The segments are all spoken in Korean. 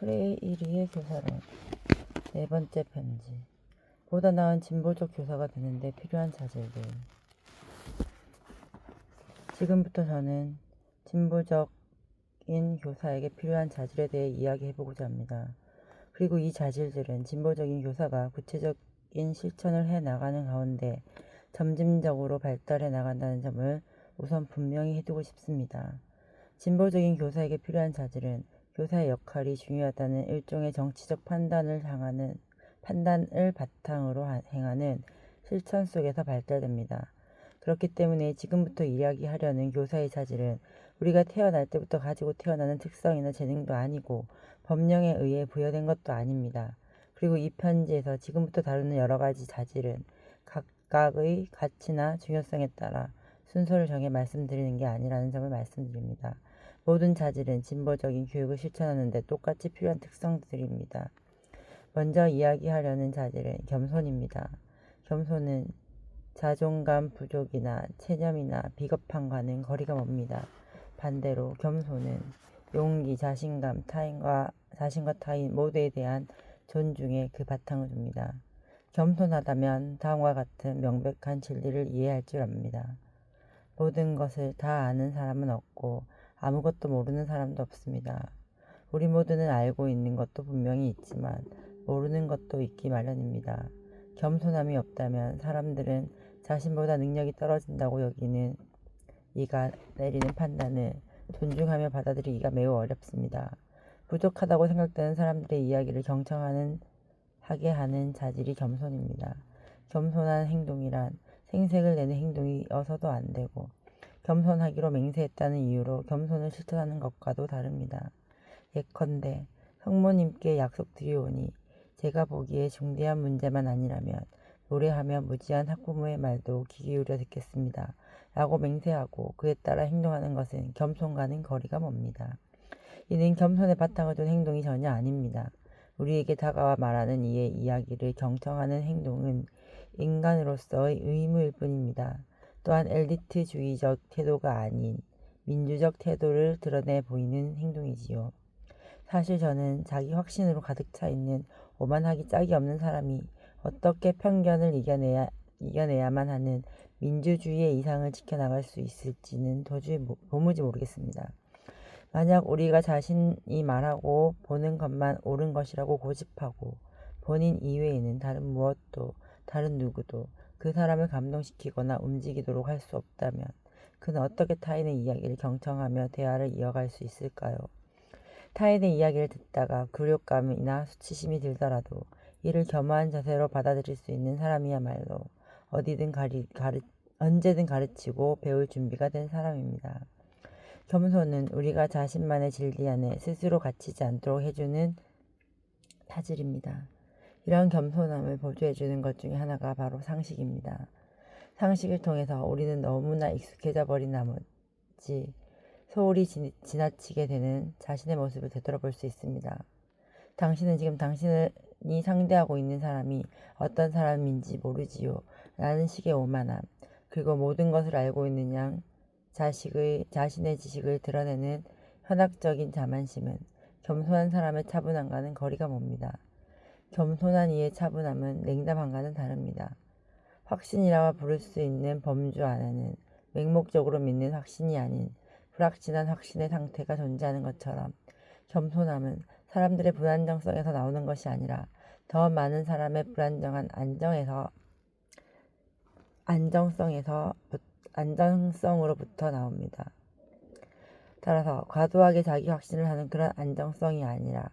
프레이리의 교사론 네 번째 편지. 보다 나은 진보적 교사가 되는데 필요한 자질들. 지금부터 저는 진보적인 교사에게 필요한 자질에 대해 이야기해보고자 합니다. 그리고 이 자질들은 진보적인 교사가 구체적인 실천을 해나가는 가운데 점진적으로 발달해 나간다는 점을 우선 분명히 해두고 싶습니다. 진보적인 교사에게 필요한 자질은 교사의 역할이 중요하다는 일종의 정치적 판단을 바탕으로 행하는 실천 속에서 발달됩니다. 그렇기 때문에 지금부터 이야기하려는 교사의 자질은 우리가 태어날 때부터 가지고 태어나는 특성이나 재능도 아니고 법령에 의해 부여된 것도 아닙니다. 그리고 이 편지에서 지금부터 다루는 여러 가지 자질은 각각의 가치나 중요성에 따라 순서를 정해 말씀드리는 게 아니라는 점을 말씀드립니다. 모든 자질은 진보적인 교육을 실천하는 데 똑같이 필요한 특성들입니다. 먼저 이야기하려는 자질은 겸손입니다. 겸손은 자존감 부족이나 체념이나 비겁함과는 거리가 멉니다. 반대로 겸손은 용기, 자신감, 자신과 타인 모두에 대한 존중에 그 바탕을 둡니다. 겸손하다면 다음과 같은 명백한 진리를 이해할 줄 압니다. 모든 것을 다 아는 사람은 없고 아무것도 모르는 사람도 없습니다. 우리 모두는 알고 있는 것도 분명히 있지만 모르는 것도 있기 마련입니다. 겸손함이 없다면 사람들은 자신보다 능력이 떨어진다고 여기는 이가 내리는 판단을 존중하며 받아들이기가 매우 어렵습니다. 부족하다고 생각되는 사람들의 이야기를 하게 하는 자질이 겸손입니다. 겸손한 행동이란 생색을 내는 행동이어서도 안 되고 겸손하기로 맹세했다는 이유로 겸손을 실천하는 것과도 다릅니다. 예컨대 성모님께 약속드리오니 제가 보기에 중대한 문제만 아니라면 노래하며 무지한 학부모의 말도 귀 기울여 듣겠습니다. 라고 맹세하고 그에 따라 행동하는 것은 겸손과는 거리가 멉니다. 이는 겸손의 바탕을 둔 행동이 전혀 아닙니다. 우리에게 다가와 말하는 이의 이야기를 경청하는 행동은 인간으로서의 의무일 뿐입니다. 또한 엘리트주의적 태도가 아닌 민주적 태도를 드러내 보이는 행동이지요. 사실 저는 자기 확신으로 가득 차 있는 오만하기 짝이 없는 사람이 어떻게 편견을 이겨내야만 하는 민주주의의 이상을 지켜나갈 수 있을지는 도무지 모르겠습니다. 만약 우리가 자신이 말하고 보는 것만 옳은 것이라고 고집하고 본인 이외에는 다른 누구도 그 사람을 감동시키거나 움직이도록 할 수 없다면 그는 어떻게 타인의 이야기를 경청하며 대화를 이어갈 수 있을까요? 타인의 이야기를 듣다가 굴욕감이나 수치심이 들더라도 이를 겸허한 자세로 받아들일 수 있는 사람이야말로 언제든 가르치고 배울 준비가 된 사람입니다. 겸손은 우리가 자신만의 진리 안에 스스로 갇히지 않도록 해주는 타질입니다. 이런 겸손함을 보조해주는 것 중에 하나가 바로 상식입니다. 상식을 통해서 우리는 너무나 익숙해져 버린 나머지 소홀히 지나치게 되는 자신의 모습을 되돌아볼 수 있습니다. 당신은 지금 당신이 상대하고 있는 사람이 어떤 사람인지 모르지요. 라는 식의 오만함, 그리고 모든 것을 알고 있는 양 자신의 지식을 드러내는 현학적인 자만심은 겸손한 사람의 차분함과는 거리가 멉니다. 겸손한 이의 차분함은 냉담함과는 다릅니다. 확신이라 부를 수 있는 범주 안에는 맹목적으로 믿는 확신이 아닌 불확실한 확신의 상태가 존재하는 것처럼 겸손함은 사람들의 불안정성에서 나오는 것이 아니라 더 많은 사람의 불안정한 안정성으로부터 나옵니다. 따라서 과도하게 자기 확신을 하는 그런 안정성이 아니라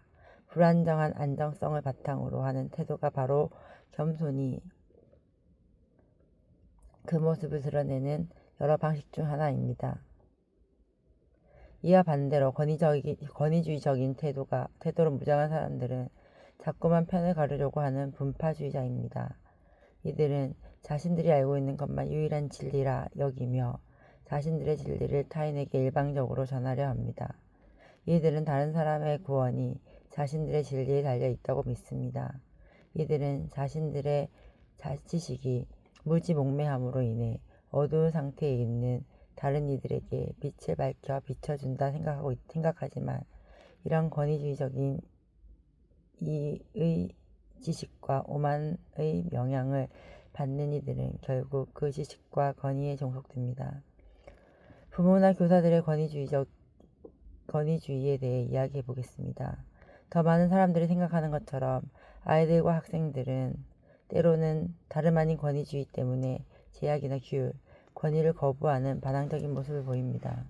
불안정한 안정성을 바탕으로 하는 태도가 바로 겸손이 그 모습을 드러내는 여러 방식 중 하나입니다. 이와 반대로 권위주의적인 태도로 무장한 사람들은 자꾸만 편을 가르려고 하는 분파주의자입니다. 이들은 자신들이 알고 있는 것만 유일한 진리라 여기며 자신들의 진리를 타인에게 일방적으로 전하려 합니다. 이들은 다른 사람의 구원이 자신들의 진리에 달려 있다고 믿습니다. 이들은 자신들의 지식이 무지몽매함으로 인해 어두운 상태에 있는 다른 이들에게 빛을 밝혀 비춰준다 생각하지만 이런 권위주의적인 이의 지식과 오만의 영향을 받는 이들은 결국 그 지식과 권위에 종속됩니다. 부모나 교사들의 권위주의에 대해 이야기해 보겠습니다. 더 많은 사람들이 생각하는 것처럼 아이들과 학생들은 때로는 다름 아닌 권위주의 때문에 제약이나 규율, 권위를 거부하는 반항적인 모습을 보입니다.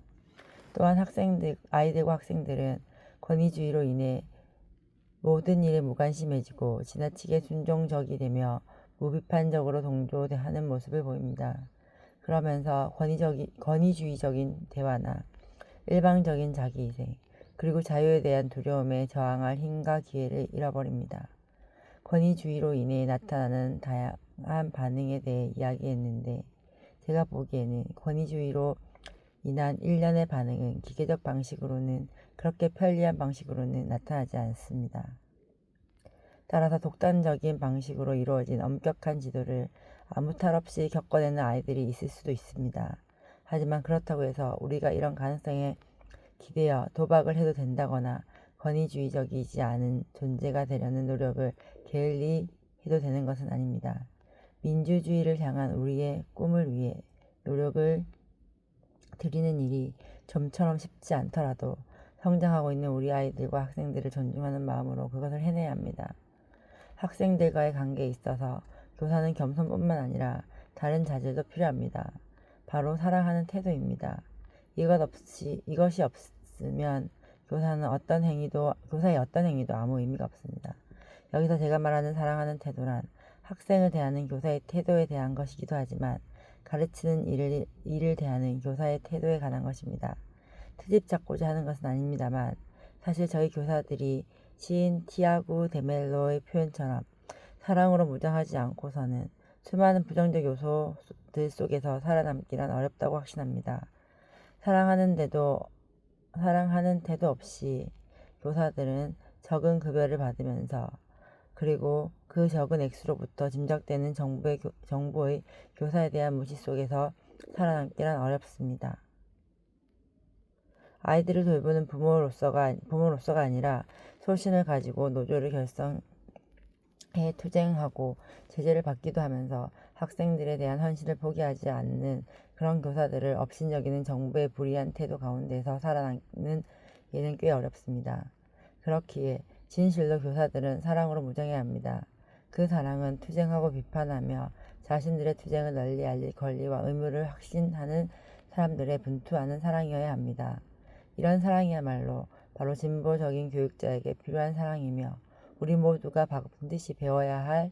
또한 아이들과 학생들은 권위주의로 인해 모든 일에 무관심해지고 지나치게 순종적이 되며 무비판적으로 동조하는 모습을 보입니다. 그러면서 권위주의적인 대화나 일방적인 자기이생, 그리고 자유에 대한 두려움에 저항할 힘과 기회를 잃어버립니다. 권위주의로 인해 나타나는 다양한 반응에 대해 이야기했는데 제가 보기에는 권위주의로 인한 일련의 반응은 기계적 방식으로는 그렇게 편리한 방식으로는 나타나지 않습니다. 따라서 독단적인 방식으로 이루어진 엄격한 지도를 아무 탈 없이 겪어내는 아이들이 있을 수도 있습니다. 하지만 그렇다고 해서 우리가 이런 가능성에 기대어 도박을 해도 된다거나 권위주의적이지 않은 존재가 되려는 노력을 게을리 해도 되는 것은 아닙니다. 민주주의를 향한 우리의 꿈을 위해 노력을 드리는 일이 좀처럼 쉽지 않더라도 성장하고 있는 우리 아이들과 학생들을 존중하는 마음으로 그것을 해내야 합니다. 학생들과의 관계에 있어서 교사는 겸손뿐만 아니라 다른 자질도 필요합니다. 바로 사랑하는 태도입니다. 이것이 없으면 교사의 어떤 행위도 아무 의미가 없습니다. 여기서 제가 말하는 사랑하는 태도란 학생을 대하는 교사의 태도에 대한 것이기도 하지만 가르치는 일을 대하는 교사의 태도에 관한 것입니다. 트집 잡고자 하는 것은 아닙니다만 사실 저희 교사들이 시인 티아고 데멜로의 표현처럼 사랑으로 무장하지 않고서는 수많은 부정적 요소들 속에서 살아남기란 어렵다고 확신합니다. 사랑하는 태도 없이 교사들은 적은 급여를 받으면서 그리고 그 적은 액수로부터 짐작되는 정보의 교사에 대한 무시 속에서 살아남기란 어렵습니다. 아이들을 돌보는 부모로서가 아니라 소신을 가지고 노조를 결성해 투쟁하고 제재를 받기도 하면서 학생들에 대한 헌신을 포기하지 않는 그런 교사들을 업신여기는 정부의 불의한 태도 가운데서 살아남는 예는 꽤 어렵습니다. 그렇기에 진실로 교사들은 사랑으로 무장해야 합니다. 그 사랑은 투쟁하고 비판하며 자신들의 투쟁을 널리 알릴 권리와 의무를 확신하는 사람들의 분투하는 사랑이어야 합니다. 이런 사랑이야말로 바로 진보적인 교육자에게 필요한 사랑이며 우리 모두가 반드시 배워야 할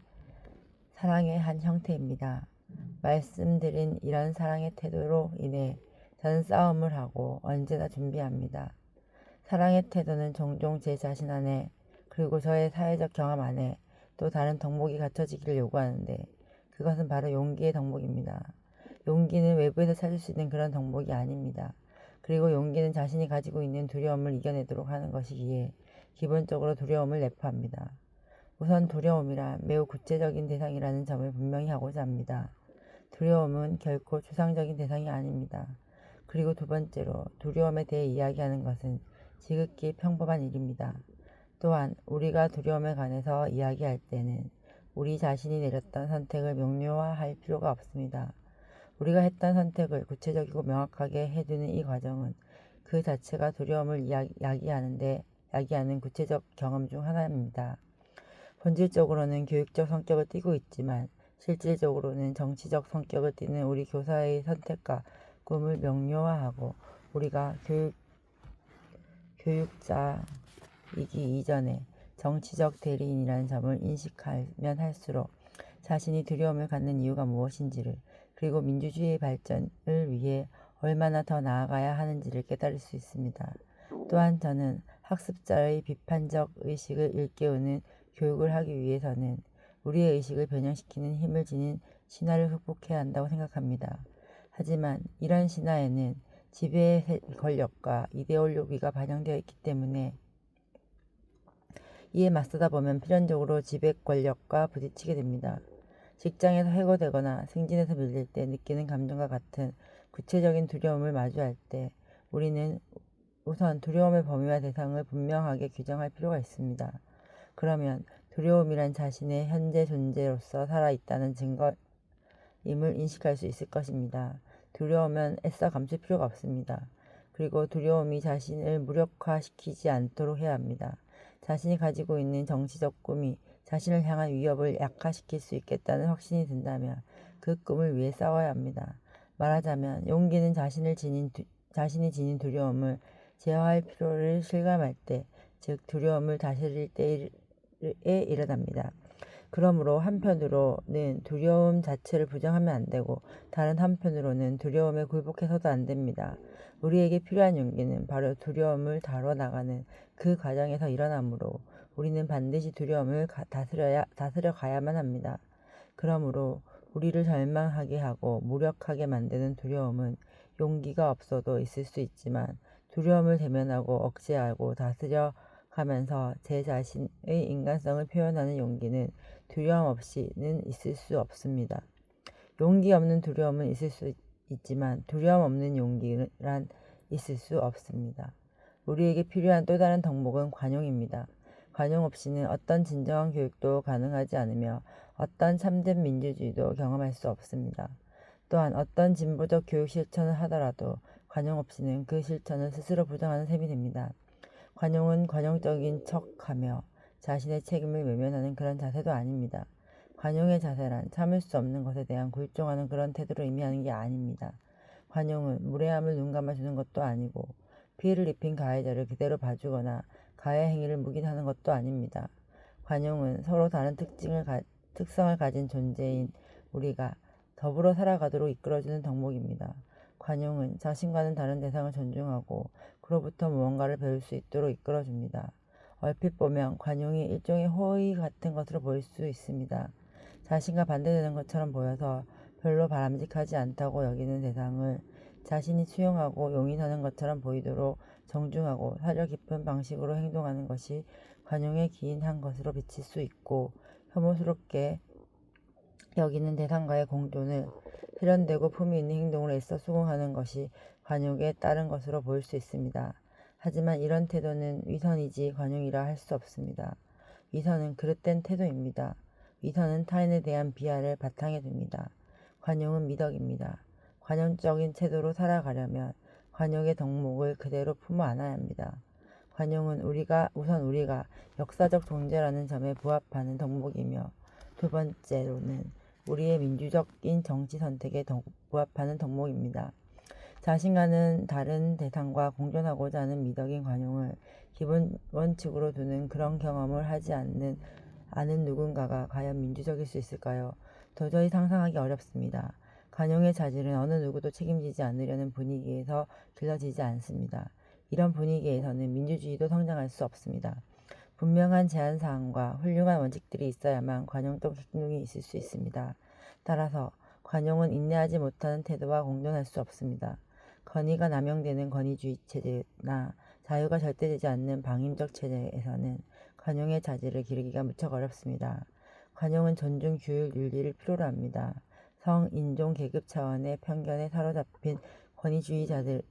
사랑의 한 형태입니다. 말씀드린 이런 사랑의 태도로 인해 저는 싸움을 하고 언제나 준비합니다. 사랑의 태도는 종종 제 자신 안에 그리고 저의 사회적 경험 안에 또 다른 덕목이 갖춰지기를 요구하는데 그것은 바로 용기의 덕목입니다. 용기는 외부에서 찾을 수 있는 그런 덕목이 아닙니다. 그리고 용기는 자신이 가지고 있는 두려움을 이겨내도록 하는 것이기에 기본적으로 두려움을 내포합니다. 우선 두려움이란 매우 구체적인 대상이라는 점을 분명히 하고자 합니다. 두려움은 결코 추상적인 대상이 아닙니다. 그리고 두 번째로 두려움에 대해 이야기하는 것은 지극히 평범한 일입니다. 또한 우리가 두려움에 관해서 이야기할 때는 우리 자신이 내렸던 선택을 명료화할 필요가 없습니다. 우리가 했던 선택을 구체적이고 명확하게 해두는 이 과정은 그 자체가 두려움을 야기하는 구체적 경험 중 하나입니다. 본질적으로는 교육적 성격을 띠고 있지만 실질적으로는 정치적 성격을 띠는 우리 교사의 선택과 꿈을 명료화하고 우리가 교육자이기 이전에 정치적 대리인이라는 점을 인식하면 할수록 자신이 두려움을 갖는 이유가 무엇인지를 그리고 민주주의의 발전을 위해 얼마나 더 나아가야 하는지를 깨달을 수 있습니다. 또한 저는 학습자의 비판적 의식을 일깨우는 교육을 하기 위해서는 우리의 의식을 변형시키는 힘을 지닌 신화를 극복해야 한다고 생각합니다. 하지만 이런 신화에는 지배의 권력과 이데올로기가 반영되어 있기 때문에 이에 맞서다 보면 필연적으로 지배 권력과 부딪히게 됩니다. 직장에서 해고되거나 승진에서 밀릴 때 느끼는 감정과 같은 구체적인 두려움을 마주할 때 우리는 우선 두려움의 범위와 대상을 분명하게 규정할 필요가 있습니다. 그러면 두려움이란 자신의 현재 존재로서 살아있다는 증거임을 인식할 수 있을 것입니다. 두려우면 애써 감출 필요가 없습니다. 그리고 두려움이 자신을 무력화시키지 않도록 해야 합니다. 자신이 가지고 있는 정치적 꿈이 자신을 향한 위협을 약화시킬 수 있겠다는 확신이 든다면 그 꿈을 위해 싸워야 합니다. 말하자면 용기는 자신이 지닌 두려움을 제어할 필요를 실감할 때, 즉 두려움을 다스릴 때에 일어납니다. 그러므로 한편으로는 두려움 자체를 부정하면 안 되고 다른 한편으로는 두려움에 굴복해서도 안 됩니다. 우리에게 필요한 용기는 바로 두려움을 다뤄나가는 그 과정에서 일어나므로 우리는 반드시 두려움을 다스려 가야만 합니다. 그러므로 우리를 절망하게 하고 무력하게 만드는 두려움은 용기가 없어도 있을 수 있지만 두려움을 대면하고 억제하고 다스려 가면서 제 자신의 인간성을 표현하는 용기는 두려움 없이는 있을 수 없습니다. 용기 없는 두려움은 있을 수 있지만 두려움 없는 용기란 있을 수 없습니다. 우리에게 필요한 또 다른 덕목은 관용입니다. 관용 없이는 어떤 진정한 교육도 가능하지 않으며 어떤 참된 민주주의도 경험할 수 없습니다. 또한 어떤 진보적 교육 실천을 하더라도 관용 없이는 그 실천을 스스로 부정하는 셈이 됩니다. 관용은 관용적인 척하며 자신의 책임을 외면하는 그런 자세도 아닙니다. 관용의 자세란 참을 수 없는 것에 대한 굴종하는 그런 태도를 의미하는 게 아닙니다. 관용은 무례함을 눈감아주는 것도 아니고 피해를 입힌 가해자를 그대로 봐주거나 가해 행위를 묵인하는 것도 아닙니다. 관용은 서로 다른 특성을 가진 존재인 우리가 더불어 살아가도록 이끌어주는 덕목입니다. 관용은 자신과는 다른 대상을 존중하고 그로부터 무언가를 배울 수 있도록 이끌어줍니다. 얼핏 보면 관용이 일종의 호의 같은 것으로 보일 수 있습니다. 자신과 반대되는 것처럼 보여서 별로 바람직하지 않다고 여기는 대상을 자신이 수용하고 용인하는 것처럼 보이도록 정중하고 사려 깊은 방식으로 행동하는 것이 관용에 기인한 것으로 비칠 수 있고, 혐오스럽게 여기는 대상과의 공존을 세련되고 품위 있는 행동으로 애써 수긍하는 것이 관용에 따른 것으로 보일 수 있습니다. 하지만 이런 태도는 위선이지 관용이라 할 수 없습니다. 위선은 그릇된 태도입니다. 위선은 타인에 대한 비하를 바탕에 둡니다. 관용은 미덕입니다. 관용적인 태도로 살아가려면 관용의 덕목을 그대로 품어 안아야 합니다. 관용은 우선 우리가 역사적 존재라는 점에 부합하는 덕목이며, 두 번째로는 우리의 민주적인 정치 선택에 부합하는 덕목입니다. 자신과는 다른 대상과 공존하고자 하는 미덕인 관용을 기본 원칙으로 두는 그런 경험을 하지 않는 누군가가 과연 민주적일 수 있을까요? 도저히 상상하기 어렵습니다. 관용의 자질은 어느 누구도 책임지지 않으려는 분위기에서 길러지지 않습니다. 이런 분위기에서는 민주주의도 성장할 수 없습니다. 분명한 제한사항과 훌륭한 원칙들이 있어야만 관용적 행동이 있을 수 있습니다. 따라서 관용은 인내하지 못하는 태도와 공존할 수 없습니다. 권위가 남용되는 권위주의 체제나 자유가 절대되지 않는 방임적 체제에서는 관용의 자질을 기르기가 무척 어렵습니다. 관용은 존중, 규율, 윤리를 필요로 합니다. 성, 인종, 계급 차원의 편견에 사로잡힌 권위주의적인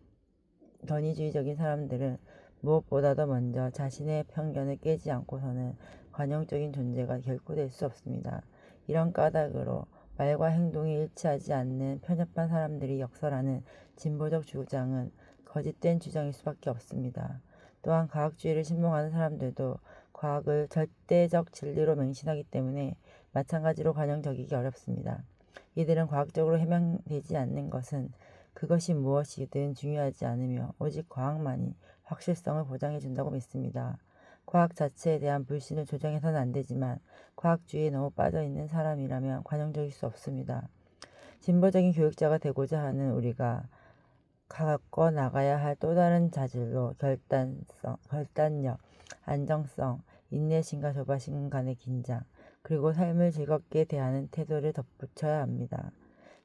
사람들은 무엇보다도 먼저 자신의 편견을 깨지 않고서는 관용적인 존재가 결코 될 수 없습니다. 이런 까닭으로 말과 행동이 일치하지 않는 편협한 사람들이 역설하는 진보적 주장은 거짓된 주장일 수밖에 없습니다. 또한 과학주의를 신봉하는 사람들도 과학을 절대적 진리로 맹신하기 때문에 마찬가지로 관용적이기 어렵습니다. 이들은 과학적으로 해명되지 않는 것은 그것이 무엇이든 중요하지 않으며 오직 과학만이 확실성을 보장해 준다고 믿습니다. 과학 자체에 대한 불신을 조장해서는 안 되지만 과학주의에 너무 빠져있는 사람이라면 관용적일 수 없습니다. 진보적인 교육자가 되고자 하는 우리가 갖고 나가야 할 또 다른 자질로 결단력, 안정성, 인내심과 조바심 간의 긴장, 그리고 삶을 즐겁게 대하는 태도를 덧붙여야 합니다.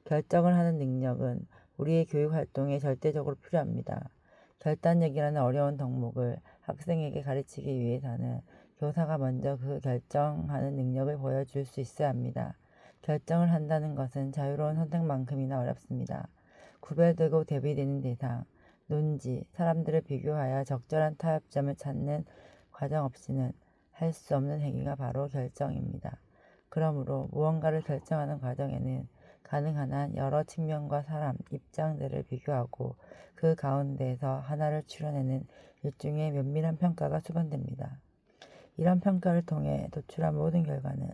결정을 하는 능력은 우리의 교육 활동에 절대적으로 필요합니다. 결단력이라는 어려운 덕목을 학생에게 가르치기 위해서는 교사가 먼저 그 결정하는 능력을 보여줄 수 있어야 합니다. 결정을 한다는 것은 자유로운 선택만큼이나 어렵습니다. 구별되고 대비되는 대상, 논지, 사람들을 비교하여 적절한 타협점을 찾는 과정 없이는 할 수 없는 행위가 바로 결정입니다. 그러므로 무언가를 결정하는 과정에는 가능한 한 여러 측면과 사람, 입장들을 비교하고 그 가운데에서 하나를 추려내는 일종의 면밀한 평가가 수반됩니다. 이런 평가를 통해 도출한 모든 결과는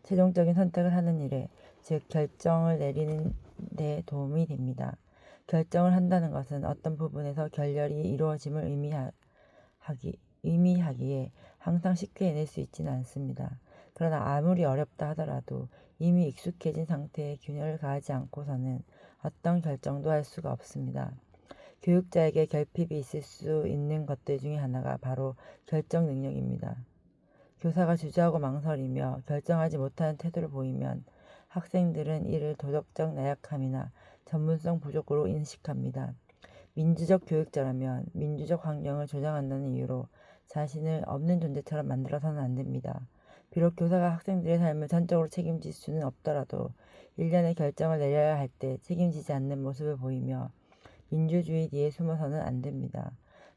최종적인 선택을 하는 일에, 즉 결정을 내리는 데 도움이 됩니다. 결정을 한다는 것은 어떤 부분에서 결렬이 이루어짐을 의미하기에 항상 쉽게 해낼 수 있지는 않습니다. 그러나 아무리 어렵다 하더라도 이미 익숙해진 상태에 균열을 가하지 않고서는 어떤 결정도 할 수가 없습니다. 교육자에게 결핍이 있을 수 있는 것들 중에 하나가 바로 결정 능력입니다. 교사가 주저하고 망설이며 결정하지 못하는 태도를 보이면 학생들은 이를 도덕적 나약함이나 전문성 부족으로 인식합니다. 민주적 교육자라면 민주적 환경을 조장한다는 이유로 자신을 없는 존재처럼 만들어서는 안 됩니다. 비록 교사가 학생들의 삶을 전적으로 책임질 수는 없더라도 일련의 결정을 내려야 할 때 책임지지 않는 모습을 보이며 민주주의 뒤에 숨어서는 안 됩니다.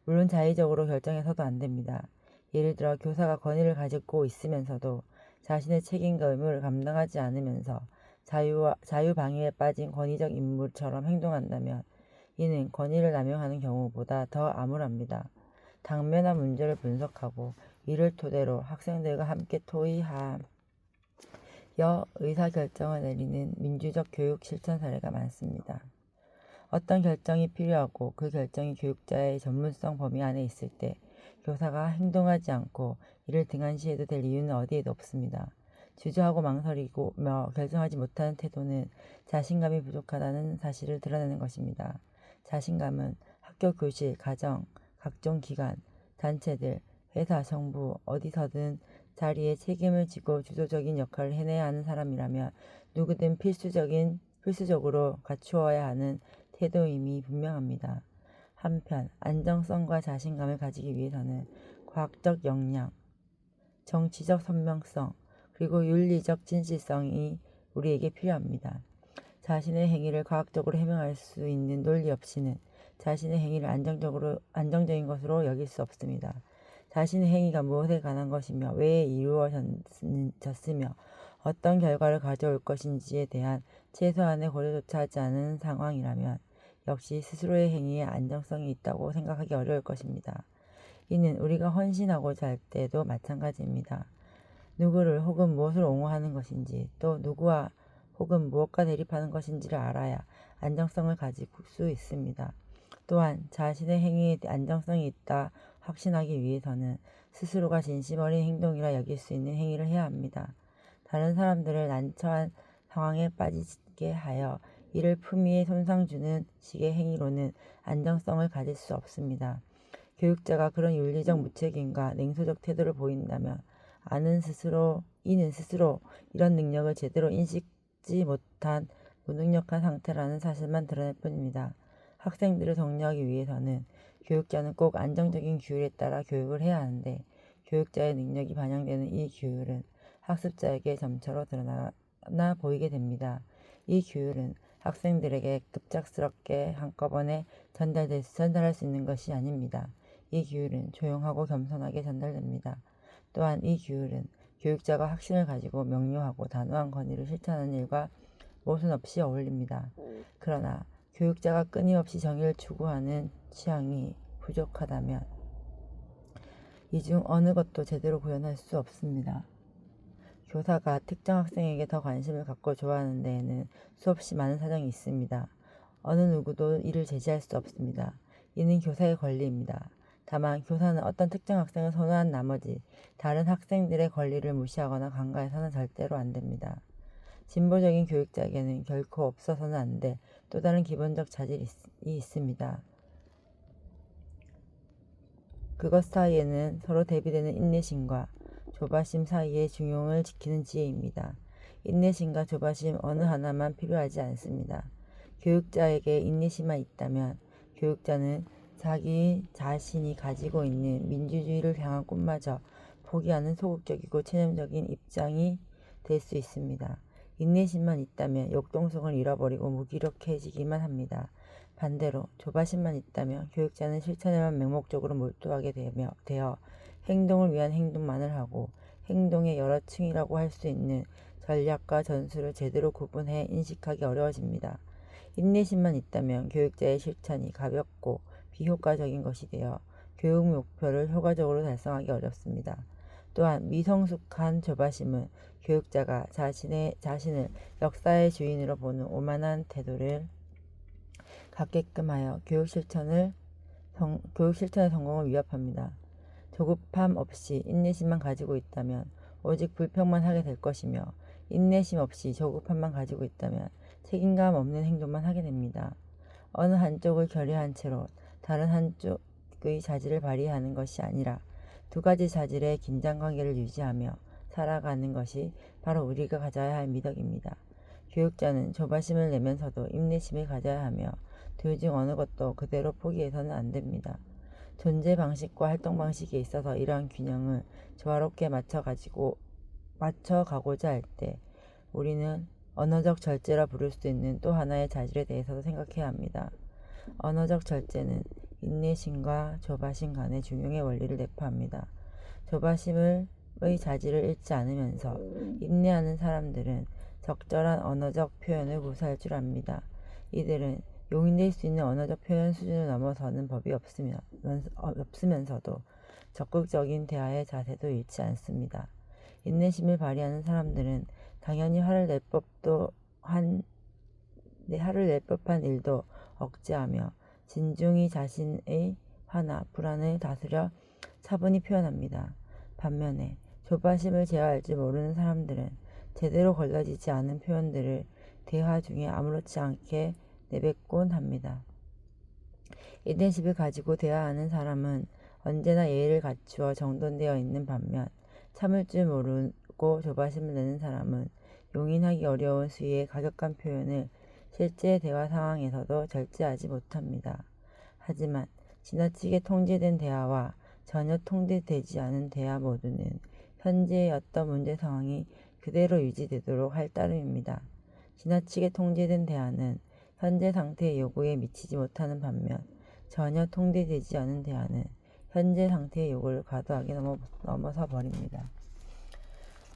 물론 자의적으로 결정해서도 안 됩니다. 예를 들어 교사가 권위를 가지고 있으면서도 자신의 책임과 의무를 감당하지 않으면서 자유방위에 빠진 권위적 인물처럼 행동한다면 이는 권위를 남용하는 경우보다 더 암울합니다. 당면한 문제를 분석하고 이를 토대로 학생들과 함께 토의하여 의사결정을 내리는 민주적 교육 실천 사례가 많습니다. 어떤 결정이 필요하고 그 결정이 교육자의 전문성 범위 안에 있을 때 교사가 행동하지 않고 이를 등한시해도 될 이유는 어디에도 없습니다. 주저하고 망설이며 결정하지 못하는 태도는 자신감이 부족하다는 사실을 드러내는 것입니다. 자신감은 학교, 교실, 가정, 각종 기관, 단체들, 회사, 정부, 어디서든 자리에 책임을 지고 주도적인 역할을 해내야 하는 사람이라면 누구든 필수적으로 갖추어야 하는 태도임이 분명합니다. 한편 안정성과 자신감을 가지기 위해서는 과학적 역량, 정치적 선명성, 그리고 윤리적 진실성이 우리에게 필요합니다. 자신의 행위를 과학적으로 해명할 수 있는 논리 없이는 자신의 행위를 안정적인 것으로 여길 수 없습니다. 자신의 행위가 무엇에 관한 것이며 왜 이루어졌으며 어떤 결과를 가져올 것인지에 대한 최소한의 고려조차 하지 않은 상황이라면 역시 스스로의 행위에 안정성이 있다고 생각하기 어려울 것입니다. 이는 우리가 헌신하고자 할 때도 마찬가지입니다. 누구를 혹은 무엇을 옹호하는 것인지 또 누구와 혹은 무엇과 대립하는 것인지를 알아야 안정성을 가질 수 있습니다. 또한 자신의 행위에 안정성이 있다 확신하기 위해서는 스스로가 진심 어린 행동이라 여길 수 있는 행위를 해야 합니다. 다른 사람들을 난처한 상황에 빠지게 하여 이를 품위에 손상 주는 식의 행위로는 안정성을 가질 수 없습니다. 교육자가 그런 윤리적 무책임과 냉소적 태도를 보인다면 이는 스스로 이런 능력을 제대로 인식지 못한 무능력한 상태라는 사실만 드러낼 뿐입니다. 학생들을 독려하기 위해서는 교육자는 꼭 안정적인 규율에 따라 교육을 해야 하는데 교육자의 능력이 반영되는 이 규율은 학습자에게 점차로 드러나 보이게 됩니다. 이 규율은 학생들에게 급작스럽게 한꺼번에 전달할 수 있는 것이 아닙니다. 이 규율은 조용하고 겸손하게 전달됩니다. 또한 이 규율은 교육자가 확신을 가지고 명료하고 단호한 권위를 실천하는 일과 모순 없이 어울립니다. 그러나 교육자가 끊임없이 정의를 추구하는 취향이 부족하다면 이 중 어느 것도 제대로 구현할 수 없습니다. 교사가 특정 학생에게 더 관심을 갖고 좋아하는 데에는 수없이 많은 사정이 있습니다. 어느 누구도 이를 제지할 수 없습니다. 이는 교사의 권리입니다. 다만 교사는 어떤 특정 학생을 선호한 나머지 다른 학생들의 권리를 무시하거나 간과해서는 절대로 안 됩니다. 진보적인 교육자에게는 결코 없어서는 안 될 또 다른 기본적 자질이 있습니다. 그것 사이에는 서로 대비되는 인내심과 조바심 사이의 중용을 지키는 지혜입니다. 인내심과 조바심 어느 하나만 필요하지 않습니다. 교육자에게 인내심만 있다면 교육자는 자기 자신이 가지고 있는 민주주의를 향한 꿈마저 포기하는 소극적이고 체념적인 입장이 될 수 있습니다. 인내심만 있다면 역동성을 잃어버리고 무기력해지기만 합니다. 반대로 조바심만 있다면 교육자는 실천에만 맹목적으로 몰두하게 되어 행동을 위한 행동만을 하고 행동의 여러 층이라고 할 수 있는 전략과 전술을 제대로 구분해 인식하기 어려워집니다. 인내심만 있다면 교육자의 실천이 가볍고 비효과적인 것이 되어 교육 목표를 효과적으로 달성하기 어렵습니다. 또한 미성숙한 조바심은 교육자가 자신을 역사의 주인으로 보는 오만한 태도를 갖게끔 하여 교육 실천의 성공을 위협합니다. 조급함 없이 인내심만 가지고 있다면 오직 불평만 하게 될 것이며 인내심 없이 조급함만 가지고 있다면 책임감 없는 행동만 하게 됩니다. 어느 한쪽을 결여한 채로 다른 한쪽의 자질을 발휘하는 것이 아니라 두 가지 자질의 긴장관계를 유지하며 살아가는 것이 바로 우리가 가져야 할 미덕입니다. 교육자는 조바심을 내면서도 인내심을 가져야 하며 둘 중 어느 것도 그대로 포기해서는 안 됩니다. 존재 방식과 활동 방식에 있어서 이러한 균형을 조화롭게 맞춰가고자 할 때 우리는 언어적 절제라 부를 수 있는 또 하나의 자질에 대해서도 생각해야 합니다. 언어적 절제는 인내심과 조바심 간의 중용의 원리를 내포합니다. 조바심의 자질을 잃지 않으면서 인내하는 사람들은 적절한 언어적 표현을 구사할 줄 압니다. 이들은 용인될 수 있는 언어적 표현 수준을 넘어서는 법이 없으면서도 적극적인 대화의 자세도 잃지 않습니다. 인내심을 발휘하는 사람들은 당연히 화를 낼 법한 일도 억제하며 진중히 자신의 화나 불안을 다스려 차분히 표현합니다. 반면에 조바심을 제어할 줄 모르는 사람들은 제대로 걸러지지 않은 표현들을 대화 중에 아무렇지 않게 내뱉곤 합니다. 인내심을 가지고 대화하는 사람은 언제나 예의를 갖추어 정돈되어 있는 반면 참을 줄 모르고 조바심을 내는 사람은 용인하기 어려운 수위의 가격한 표현을 실제 대화 상황에서도 절제하지 못합니다. 하지만 지나치게 통제된 대화와 전혀 통제되지 않은 대화 모두는 현재의 어떤 문제 상황이 그대로 유지되도록 할 따름입니다. 지나치게 통제된 대화는 현재 상태의 요구에 미치지 못하는 반면 전혀 통제되지 않은 대화는 현재 상태의 요구를 과도하게 넘어서 버립니다.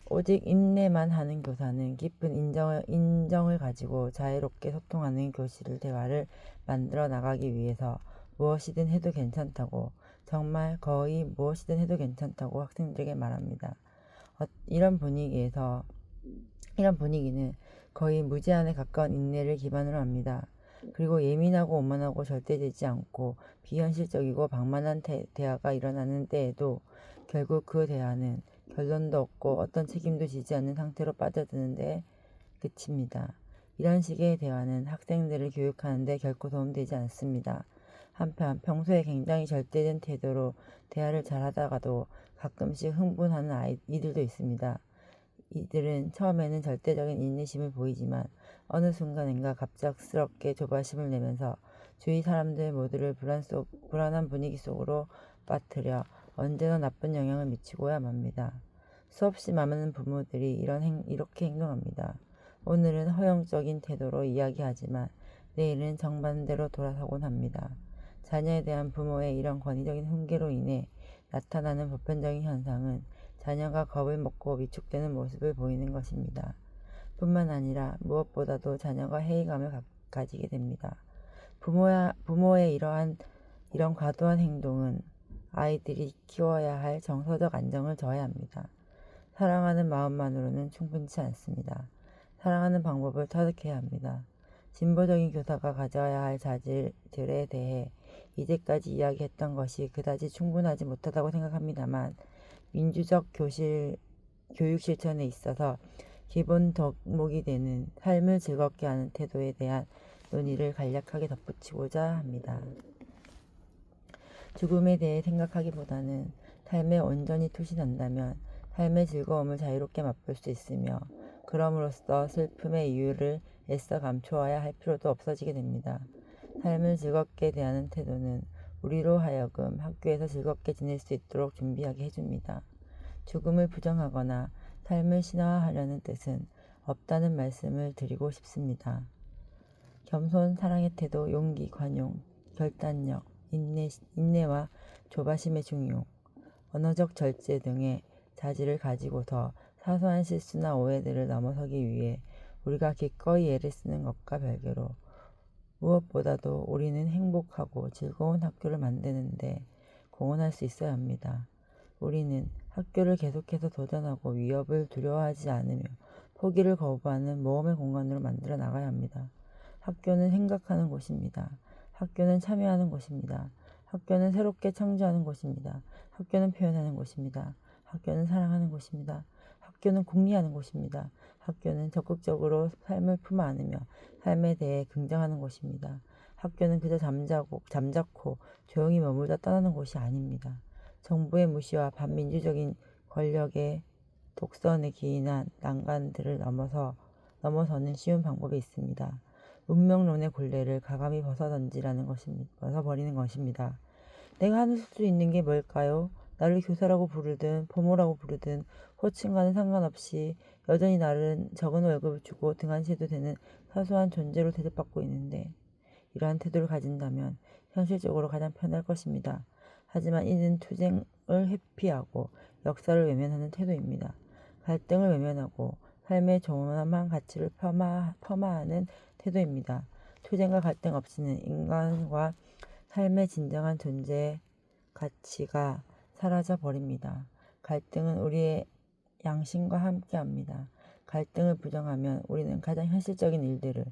오직 인내만 하는 교사는 깊은 인정을 가지고 자유롭게 소통하는 대화를 만들어 나가기 위해서 무엇이든 해도 괜찮다고, 정말 거의 무엇이든 해도 괜찮다고 학생들에게 말합니다. 이런 분위기는 거의 무제한에 가까운 인내를 기반으로 합니다. 그리고 예민하고 오만하고 절대되지 않고 비현실적이고 방만한 대화가 일어나는 때에도 결국 그 대화는 결론도 없고 어떤 책임도 지지 않는 상태로 빠져드는 데 그칩니다. 이런 식의 대화는 학생들을 교육하는 데 결코 도움되지 않습니다. 한편 평소에 굉장히 절대된 태도로 대화를 잘하다가도 가끔씩 흥분하는 이들도 있습니다. 이들은 처음에는 절대적인 인내심을 보이지만 어느 순간인가 갑작스럽게 조바심을 내면서 주위 사람들 모두를 불안한 분위기 속으로 빠뜨려 언제나 나쁜 영향을 미치고야 맙니다. 수없이 많은 부모들이 이렇게 행동합니다. 오늘은 허용적인 태도로 이야기하지만 내일은 정반대로 돌아서곤 합니다. 자녀에 대한 부모의 이런 권위적인 훈계로 인해 나타나는 보편적인 현상은 자녀가 겁을 먹고 위축되는 모습을 보이는 것입니다. 뿐만 아니라 무엇보다도 자녀가 회의감을 가지게 됩니다. 부모의 이런 과도한 행동은 아이들이 키워야 할 정서적 안정을 저해합니다. 사랑하는 마음만으로는 충분치 않습니다. 사랑하는 방법을 터득해야 합니다. 진보적인 교사가 가져야 할 자질들에 대해 이제까지 이야기했던 것이 그다지 충분하지 못하다고 생각합니다만 민주적 교육 실천에 있어서 기본 덕목이 되는 삶을 즐겁게 하는 태도에 대한 논의를 간략하게 덧붙이고자 합니다. 죽음에 대해 생각하기보다는 삶에 온전히 투신한다면 삶의 즐거움을 자유롭게 맛볼 수 있으며 그럼으로써 슬픔의 이유를 애써 감추어야 할 필요도 없어지게 됩니다. 삶을 즐겁게 대하는 태도는 우리로 하여금 학교에서 즐겁게 지낼 수 있도록 준비하게 해줍니다. 죽음을 부정하거나 삶을 신화하려는 뜻은 없다는 말씀을 드리고 싶습니다. 겸손, 사랑의 태도, 용기, 관용, 결단력, 인내와 조바심의 중용, 언어적 절제 등의 자질을 가지고서 사소한 실수나 오해들을 넘어서기 위해 우리가 기꺼이 애를 쓰는 것과 별개로 무엇보다도 우리는 행복하고 즐거운 학교를 만드는데 공헌할 수 있어야 합니다. 우리는 학교를 계속해서 도전하고 위협을 두려워하지 않으며 포기를 거부하는 모험의 공간으로 만들어 나가야 합니다. 학교는 생각하는 곳입니다. 학교는 참여하는 곳입니다. 학교는 새롭게 창조하는 곳입니다. 학교는 표현하는 곳입니다. 학교는 사랑하는 곳입니다. 학교는 궁리하는 곳입니다. 학교는 적극적으로 삶을 품어 안으며 삶에 대해 긍정하는 곳입니다. 학교는 그저 잠자코 조용히 머물다 떠나는 곳이 아닙니다. 정부의 무시와 반민주적인 권력의 독선에 기인한 난간들을 넘어서는 쉬운 방법이 있습니다. 운명론의 굴레를 과감히 벗어버리는 것입니다. 내가 할 수 있는 게 뭘까요? 나를 교사라고 부르든 부모라고 부르든 호칭과는 상관없이 여전히 나를 적은 월급을 주고 등한시해도 되는 사소한 존재로 대접받고 있는데 이러한 태도를 가진다면 현실적으로 가장 편할 것입니다. 하지만 이는 투쟁을 회피하고 역사를 외면하는 태도입니다. 갈등을 외면하고 삶의 존엄한 가치를 폄하하는 태도입니다. 투쟁과 갈등 없이는 인간과 삶의 진정한 존재의 가치가 사라져 버립니다. 갈등은 우리의 양심과 함께합니다. 갈등을 부정하면 우리는 가장 현실적인 일들을,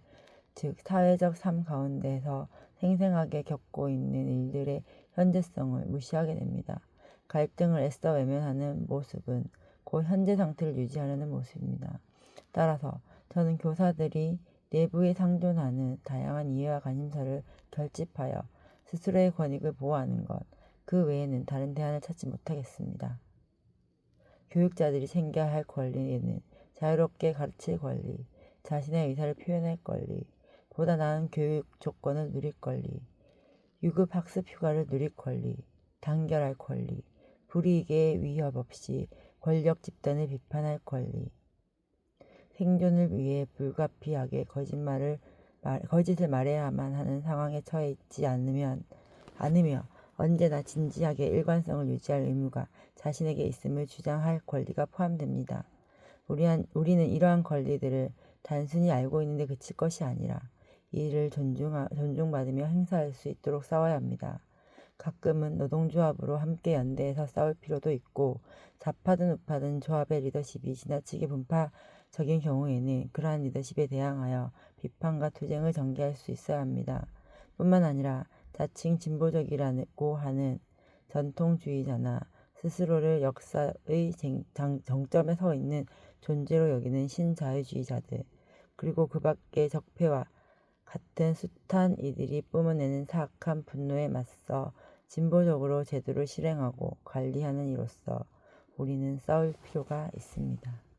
즉 사회적 삶 가운데서 생생하게 겪고 있는 일들의 현재성을 무시하게 됩니다. 갈등을 애써 외면하는 모습은 곧 현재 상태를 유지하려는 모습입니다. 따라서 저는 교사들이 내부에 상존하는 다양한 이해와 관심사를 결집하여 스스로의 권익을 보호하는 것, 그 외에는 다른 대안을 찾지 못하겠습니다. 교육자들이 챙겨야 할 권리에는 자유롭게 가르칠 권리, 자신의 의사를 표현할 권리, 보다 나은 교육 조건을 누릴 권리, 유급 학습 휴가를 누릴 권리, 단결할 권리, 불이익의 위협 없이 권력 집단을 비판할 권리, 생존을 위해 불가피하게 거짓을 말해야만 하는 상황에 처해 있지 않으며 언제나 진지하게 일관성을 유지할 의무가 자신에게 있음을 주장할 권리가 포함됩니다. 우리는 이러한 권리들을 단순히 알고 있는데 그칠 것이 아니라 이를 존중받으며 행사할 수 있도록 싸워야 합니다. 가끔은 노동조합으로 함께 연대해서 싸울 필요도 있고 좌파든 우파든 조합의 리더십이 지나치게 분파적인 경우에는 그러한 리더십에 대항하여 비판과 투쟁을 전개할 수 있어야 합니다. 뿐만 아니라 자칭 진보적이라고 하는 전통주의자나 스스로를 역사의 정점에 서 있는 존재로 여기는 신자유주의자들, 그리고 그 밖의 적폐와 같은 숱한 이들이 뿜어내는 사악한 분노에 맞서 진보적으로 제도를 실행하고 관리하는 이로써 우리는 싸울 필요가 있습니다.